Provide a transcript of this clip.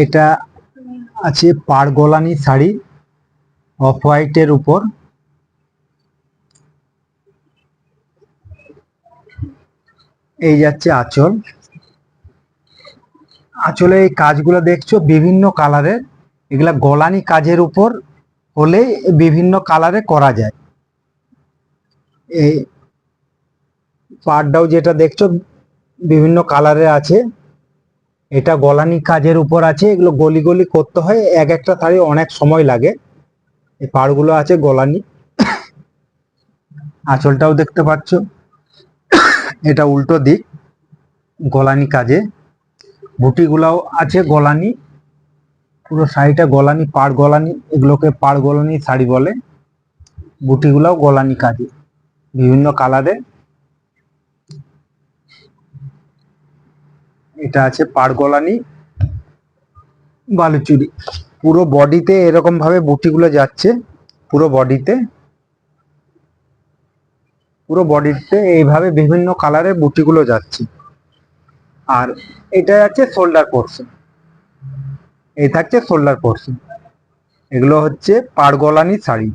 এটা আছে পাড়গোলানি শাড়ি, অফ হোয়াইটের উপর। এই যাচ্ছে আঁচল। আঁচলে এই কাজগুলো দেখছো বিভিন্ন কালারের, এগুলা গোলানি কাজের উপর হলে বিভিন্ন কালারে করা যায়। এই পাড়টাও যেটা দেখছো বিভিন্ন কালারে আছে, এটা গোলানি কাজের উপর আছে। এগুলো গলি গলি করতে হয়, এক একটা শাড়ি অনেক সময় লাগে। এই পাড়গুলো আছে গোলানি। আঁচলটাও দেখতে পাচ্ছ, এটা উল্টো দিক, গোলানি কাজে। বুটিগুলাও আছে গোলানি, পুরো শাড়িটা গোলানি, পাড় গোলানি, এগুলোকে পাড় গোলানি শাড়ি বলে। বুটিগুলাও গোলানি কাজে বিভিন্ন কালারে। এটা আছে পাড় গোলানি বালুচুরি। পুরো বডিতে এরকম ভাবে বুটিগুলো যাচ্ছে, পুরো বডিতে, পুরো বডিতে এইভাবে বিভিন্ন কালারের বুটিগুলো যাচ্ছে। আর এটা আছে শোল্ডার পোর্শন, এই থাকছে শোল্ডার পোর্শন। এগুলো হচ্ছে পাড়গোলানি শাড়ি।